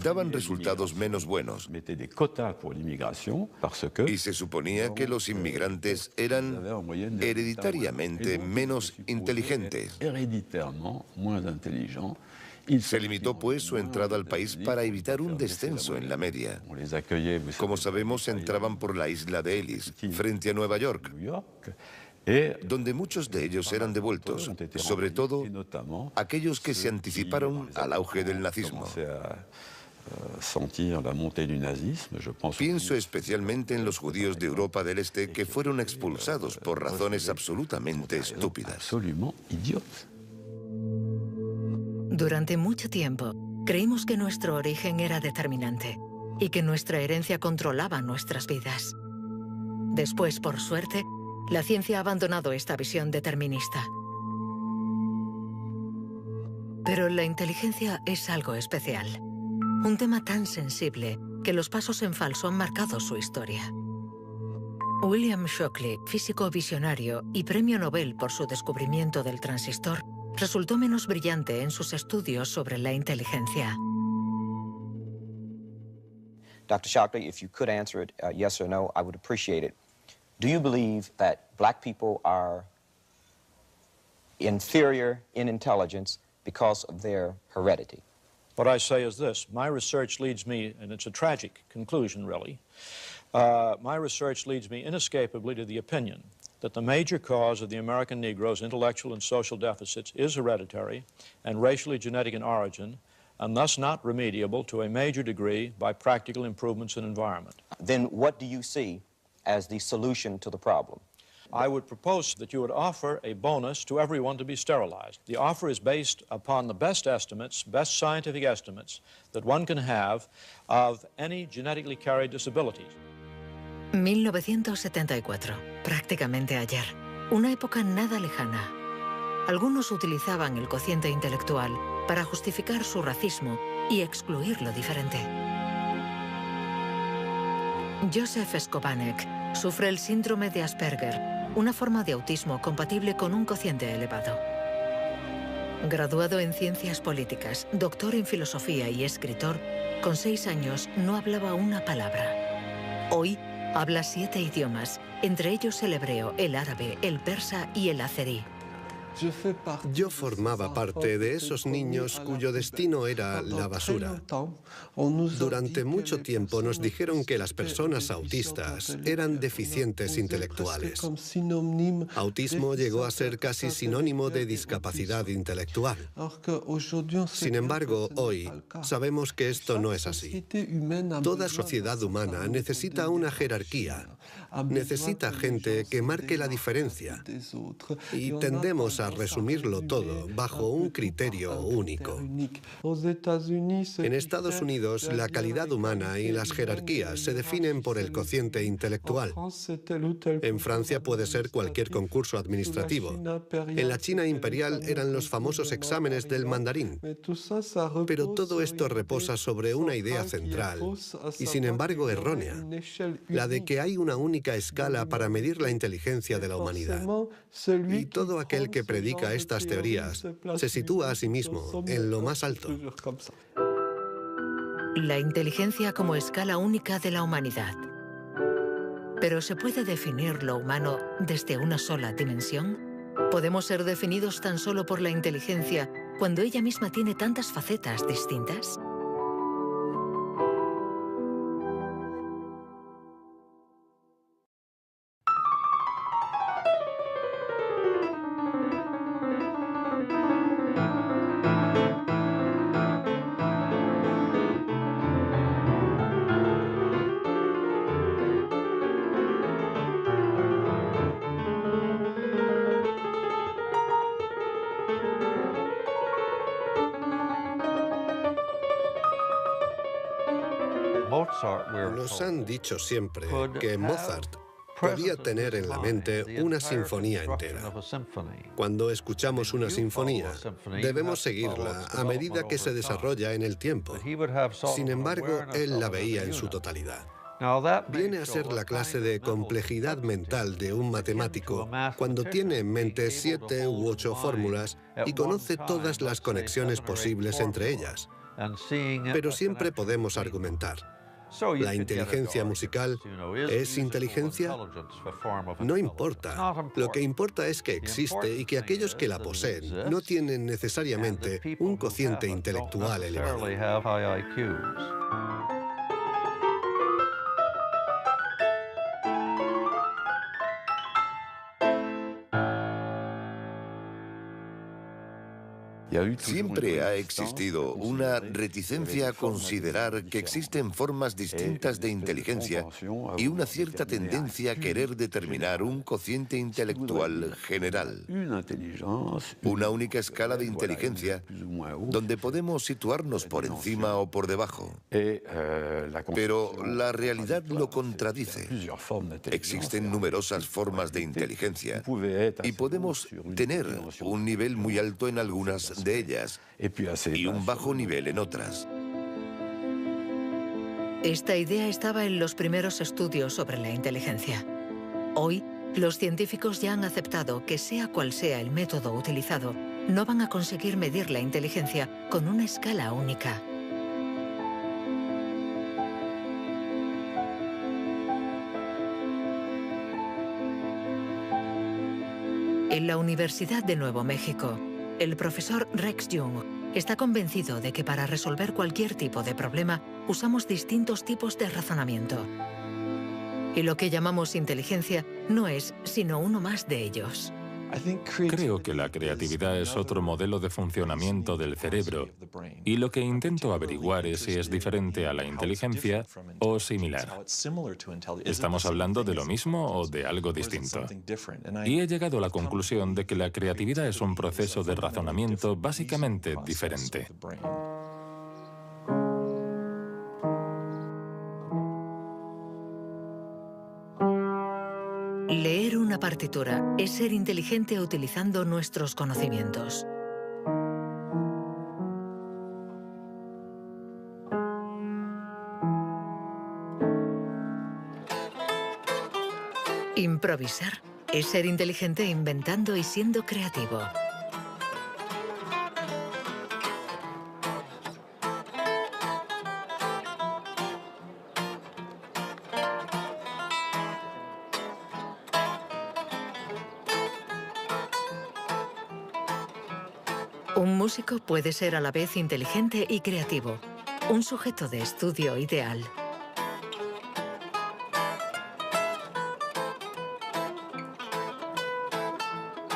daban resultados menos buenos. Y se suponía que los inmigrantes eran hereditariamente menos inteligentes. Se limitó, pues, su entrada al país para evitar un descenso en la media. Como sabemos, entraban por la isla de Ellis, frente a Nueva York, donde muchos de ellos eran devueltos, sobre todo aquellos que se anticiparon al auge del nazismo. Pienso especialmente en los judíos de Europa del Este que fueron expulsados por razones absolutamente estúpidas. Durante mucho tiempo, creímos que nuestro origen era determinante y que nuestra herencia controlaba nuestras vidas. Después, por suerte, la ciencia ha abandonado esta visión determinista. Pero la inteligencia es algo especial. Un tema tan sensible que los pasos en falso han marcado su historia. William Shockley, físico visionario y premio Nobel por su descubrimiento del transistor, resultó menos brillante en sus estudios sobre la inteligencia. Dr. Shockley, if you could answer it yes or no, I would appreciate it. Do you believe that black people are inferior in intelligence because of their heredity? What I say is this. My research leads me, and it's a tragic conclusion, really, my research leads me inescapably to the opinion that the major cause of the American Negro's intellectual and social deficits is hereditary and racially genetic in origin, and thus not remediable to a major degree by practical improvements in environment. Then what do you see as the solution to the problem? I would propose that you would offer a bonus to everyone to be sterilized. The offer is based upon the best estimates, best scientific estimates that one can have of any genetically carried disabilities. 1974, prácticamente ayer. Una época nada lejana. Algunos utilizaban el cociente intelectual para justificar su racismo y excluir lo diferente. Joseph Skobanek sufre el síndrome de Asperger, una forma de autismo compatible con un cociente elevado. Graduado en ciencias políticas, doctor en filosofía y escritor, con 6 años no hablaba una palabra. Hoy habla 7 idiomas, entre ellos el hebreo, el árabe, el persa y el azerí. Yo formaba parte de esos niños cuyo destino era la basura. Durante mucho tiempo nos dijeron que las personas autistas eran deficientes intelectuales. Autismo llegó a ser casi sinónimo de discapacidad intelectual. Sin embargo, hoy sabemos que esto no es así. Toda sociedad humana necesita una jerarquía, necesita gente que marque la diferencia. Y tendemos a resumirlo todo bajo un criterio único. En Estados Unidos, la calidad humana y las jerarquías se definen por el cociente intelectual. En Francia puede ser cualquier concurso administrativo. En la China imperial eran los famosos exámenes del mandarín. Pero todo esto reposa sobre una idea central, y sin embargo errónea, la de que hay una única escala para medir la inteligencia de la humanidad. Y todo aquel que predica estas teorías se sitúa a sí mismo en lo más alto. La inteligencia como escala única de la humanidad. ¿Pero se puede definir lo humano desde una sola dimensión? ¿Podemos ser definidos tan solo por la inteligencia cuando ella misma tiene tantas facetas distintas? Nos han dicho siempre que Mozart podía tener en la mente una sinfonía entera. Cuando escuchamos una sinfonía, debemos seguirla a medida que se desarrolla en el tiempo. Sin embargo, él la veía en su totalidad. Viene a ser la clase de complejidad mental de un matemático cuando tiene en mente 7 u 8 fórmulas y conoce todas las conexiones posibles entre ellas. Pero siempre podemos argumentar. ¿La inteligencia musical es inteligencia? No importa. Lo que importa es que existe y que aquellos que la poseen no tienen necesariamente un cociente intelectual elevado. Siempre ha existido una reticencia a considerar que existen formas distintas de inteligencia y una cierta tendencia a querer determinar un cociente intelectual general. Una única escala de inteligencia donde podemos situarnos por encima o por debajo. Pero la realidad lo contradice. Existen numerosas formas de inteligencia y podemos tener un nivel muy alto en algunas de ellas y un bajo nivel en otras. Esta idea estaba en los primeros estudios sobre la inteligencia. Hoy, los científicos ya han aceptado que sea cual sea el método utilizado, no van a conseguir medir la inteligencia con una escala única. En la Universidad de Nuevo México, el profesor Rex Jung está convencido de que para resolver cualquier tipo de problema usamos distintos tipos de razonamiento. Y lo que llamamos inteligencia no es sino uno más de ellos. Creo que la creatividad es otro modelo de funcionamiento del cerebro y lo que intento averiguar es si es diferente a la inteligencia o similar. ¿Estamos hablando de lo mismo o de algo distinto? Y he llegado a la conclusión de que la creatividad es un proceso de razonamiento básicamente diferente. Leer una partitura es ser inteligente utilizando nuestros conocimientos. Improvisar es ser inteligente inventando y siendo creativo. Un músico puede ser a la vez inteligente y creativo, un sujeto de estudio ideal.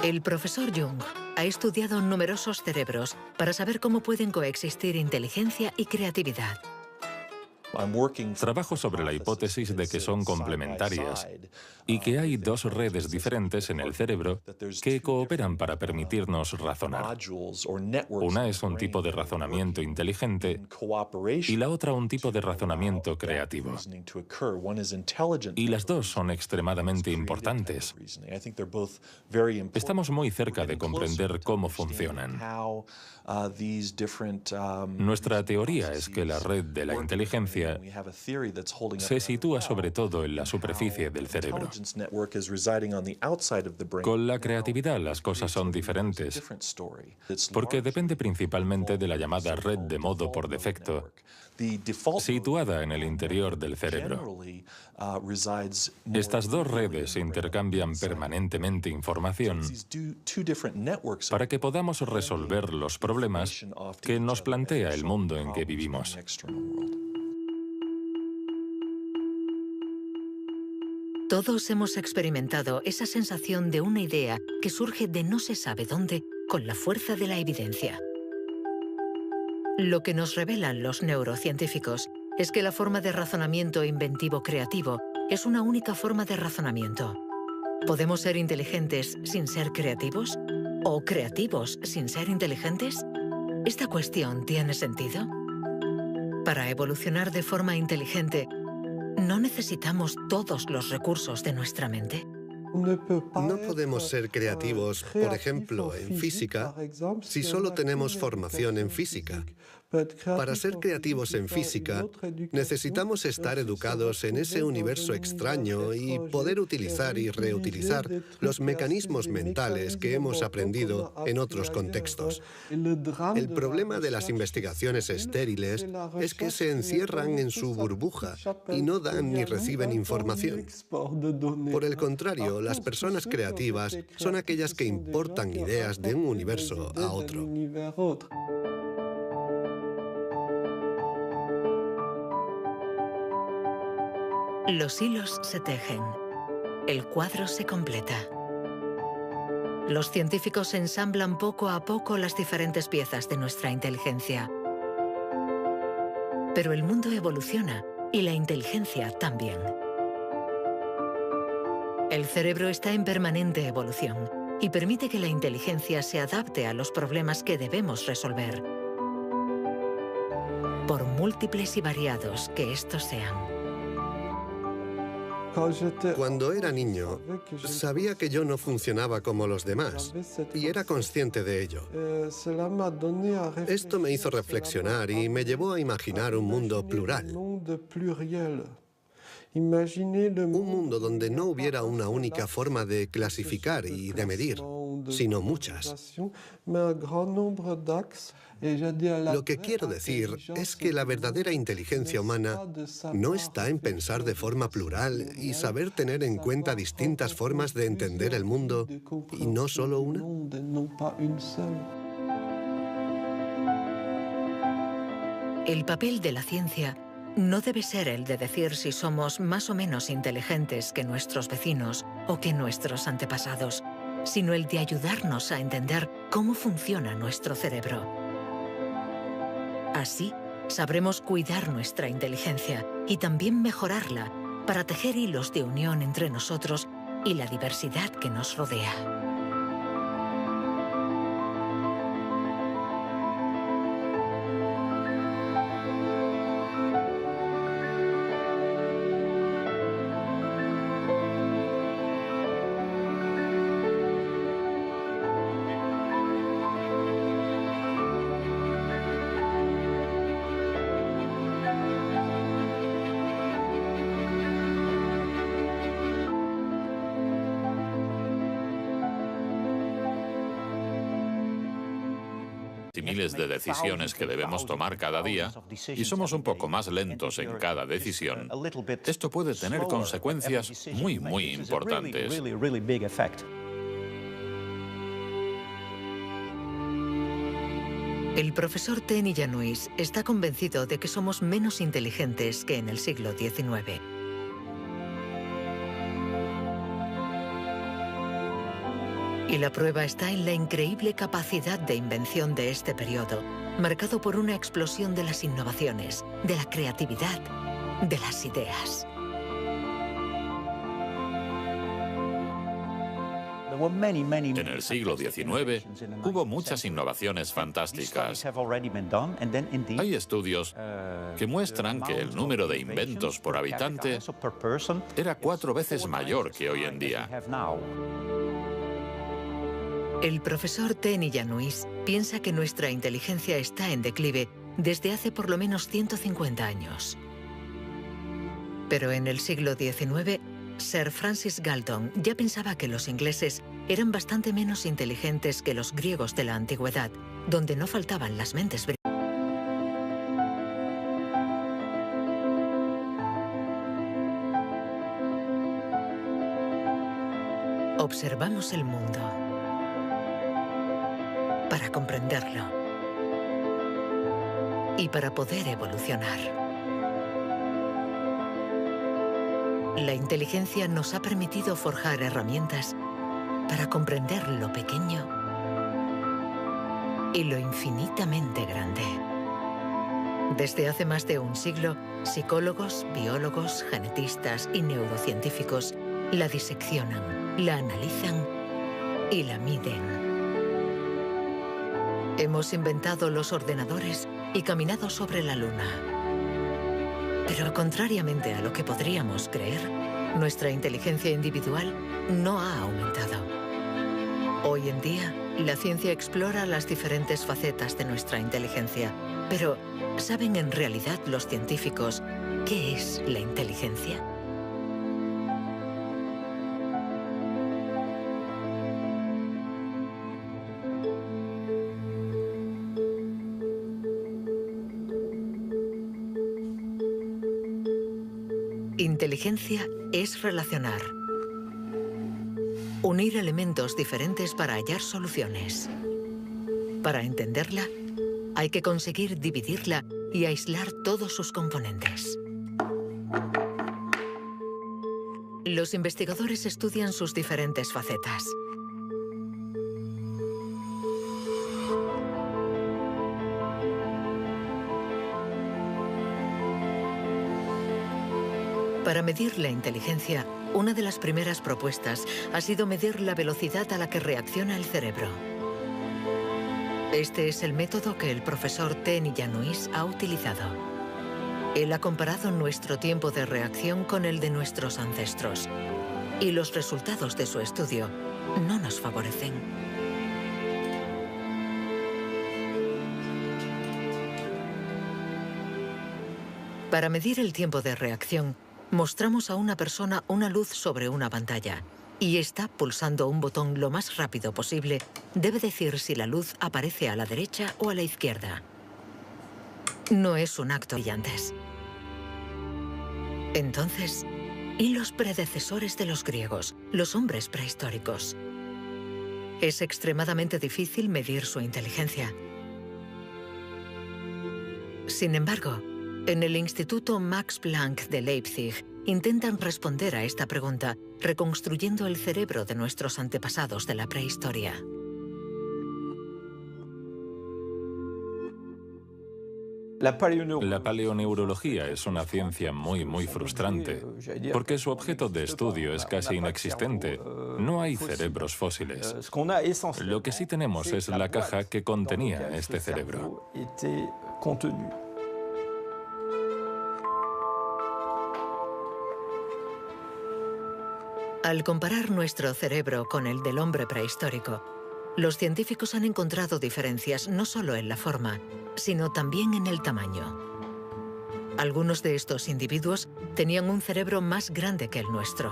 El profesor Jung ha estudiado numerosos cerebros para saber cómo pueden coexistir inteligencia y creatividad. Trabajo sobre la hipótesis de que son complementarias y que hay dos redes diferentes en el cerebro que cooperan para permitirnos razonar. Una es un tipo de razonamiento inteligente y la otra un tipo de razonamiento creativo. Y las dos son extremadamente importantes. Estamos muy cerca de comprender cómo funcionan. Nuestra teoría es que la red de la inteligencia se sitúa sobre todo en la superficie del cerebro. Con la creatividad las cosas son diferentes, porque depende principalmente de la llamada red de modo por defecto, situada en el interior del cerebro. Estas dos redes intercambian permanentemente información para que podamos resolver los problemas que nos plantea el mundo en que vivimos. Todos hemos experimentado esa sensación de una idea que surge de no se sabe dónde con la fuerza de la evidencia. Lo que nos revelan los neurocientíficos es que la forma de razonamiento inventivo creativo es una única forma de razonamiento. ¿Podemos ser inteligentes sin ser creativos? ¿O creativos sin ser inteligentes? ¿Esta cuestión tiene sentido? Para evolucionar de forma inteligente, ¿no necesitamos todos los recursos de nuestra mente? No podemos ser creativos, por ejemplo, en física, si solo tenemos formación en física. Para ser creativos en física, necesitamos estar educados en ese universo extraño y poder utilizar y reutilizar los mecanismos mentales que hemos aprendido en otros contextos. El problema de las investigaciones estériles es que se encierran en su burbuja y no dan ni reciben información. Por el contrario, las personas creativas son aquellas que importan ideas de un universo a otro. Los hilos se tejen. El cuadro se completa. Los científicos ensamblan poco a poco las diferentes piezas de nuestra inteligencia. Pero el mundo evoluciona y la inteligencia también. El cerebro está en permanente evolución y permite que la inteligencia se adapte a los problemas que debemos resolver, por múltiples y variados que estos sean. Cuando era niño, sabía que yo no funcionaba como los demás y era consciente de ello. Esto me hizo reflexionar y me llevó a imaginar un mundo plural. Un mundo donde no hubiera una única forma de clasificar y de medir, sino muchas. Lo que quiero decir es que la verdadera inteligencia humana no está en pensar de forma plural y saber tener en cuenta distintas formas de entender el mundo y no solo una. El papel de la ciencia no debe ser el de decir si somos más o menos inteligentes que nuestros vecinos o que nuestros antepasados, sino el de ayudarnos a entender cómo funciona nuestro cerebro. Así, sabremos cuidar nuestra inteligencia y también mejorarla para tejer hilos de unión entre nosotros y la diversidad que nos rodea. Y miles de decisiones que debemos tomar cada día, y somos un poco más lentos en cada decisión, esto puede tener consecuencias muy importantes. El profesor Tenny Januis está convencido de que somos menos inteligentes que en el siglo XIX. Y la prueba está en la increíble capacidad de invención de este periodo, marcado por una explosión de las innovaciones, de la creatividad, de las ideas. En el siglo XIX hubo muchas innovaciones fantásticas. Hay estudios que muestran que el número de inventos por habitante era 4 veces mayor que hoy en día. El profesor Ten Iannuis piensa que nuestra inteligencia está en declive desde hace por lo menos 150 años. Pero en el siglo XIX, Sir Francis Galton ya pensaba que los ingleses eran bastante menos inteligentes que los griegos de la antigüedad, donde no faltaban las mentes brillantes. Observamos el mundo para comprenderlo y para poder evolucionar. La inteligencia nos ha permitido forjar herramientas para comprender lo pequeño y lo infinitamente grande. Desde hace más de un siglo, psicólogos, biólogos, genetistas y neurocientíficos la diseccionan, la analizan y la miden. Hemos inventado los ordenadores y caminado sobre la Luna. Pero contrariamente a lo que podríamos creer, nuestra inteligencia individual no ha aumentado. Hoy en día, la ciencia explora las diferentes facetas de nuestra inteligencia. Pero, ¿saben en realidad los científicos qué es la inteligencia? Inteligencia es relacionar, unir elementos diferentes para hallar soluciones. Para entenderla, hay que conseguir dividirla y aislar todos sus componentes. Los investigadores estudian sus diferentes facetas. Para medir la inteligencia, una de las primeras propuestas ha sido medir la velocidad a la que reacciona el cerebro. Este es el método que el profesor Ten Iannuis ha utilizado. Él ha comparado nuestro tiempo de reacción con el de nuestros ancestros. Y los resultados de su estudio no nos favorecen. Para medir el tiempo de reacción, mostramos a una persona una luz sobre una pantalla y está pulsando un botón lo más rápido posible. Debe decir si la luz aparece a la derecha o a la izquierda. No es un acto brillante. Entonces, ¿y los predecesores de los griegos, los hombres prehistóricos? Es extremadamente difícil medir su inteligencia. Sin embargo, en el Instituto Max Planck de Leipzig intentan responder a esta pregunta reconstruyendo el cerebro de nuestros antepasados de la prehistoria. La paleoneurología es una ciencia muy frustrante, porque su objeto de estudio es casi inexistente. No hay cerebros fósiles. Lo que sí tenemos es la caja que contenía este cerebro. Al comparar nuestro cerebro con el del hombre prehistórico, los científicos han encontrado diferencias no solo en la forma, sino también en el tamaño. Algunos de estos individuos tenían un cerebro más grande que el nuestro.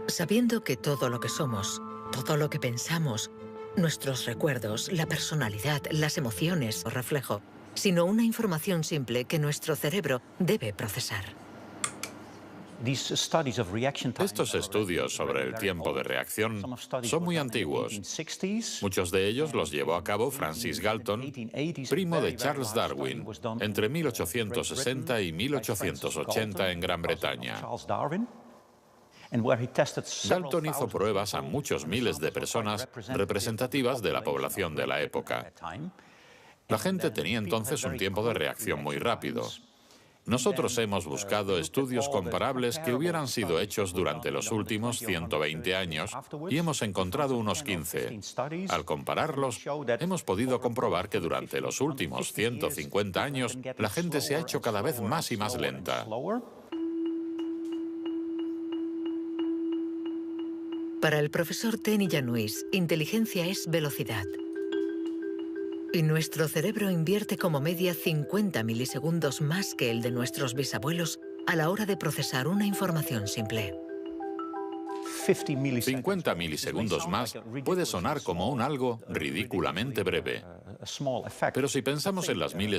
Sabiendo que todo lo que somos, todo lo que pensamos, nuestros recuerdos, la personalidad, las emociones o reflejo, sino una información simple que nuestro cerebro debe procesar. Estos estudios sobre el tiempo de reacción son muy antiguos. Muchos de ellos los llevó a cabo Francis Galton, primo de Charles Darwin, entre 1860 y 1880 en Gran Bretaña. Galton hizo pruebas a muchos miles de personas representativas de la población de la época. La gente tenía entonces un tiempo de reacción muy rápido. Nosotros hemos buscado estudios comparables que hubieran sido hechos durante los últimos 120 años y hemos encontrado unos 15. Al compararlos, hemos podido comprobar que durante los últimos 150 años la gente se ha hecho cada vez más y más lenta. Para el profesor Tenny Januis, inteligencia es velocidad. Y nuestro cerebro invierte como media 50 milisegundos más que el de nuestros bisabuelos a la hora de procesar una información simple. 50 milisegundos más puede sonar como un algo ridículamente breve. Pero si pensamos en las miles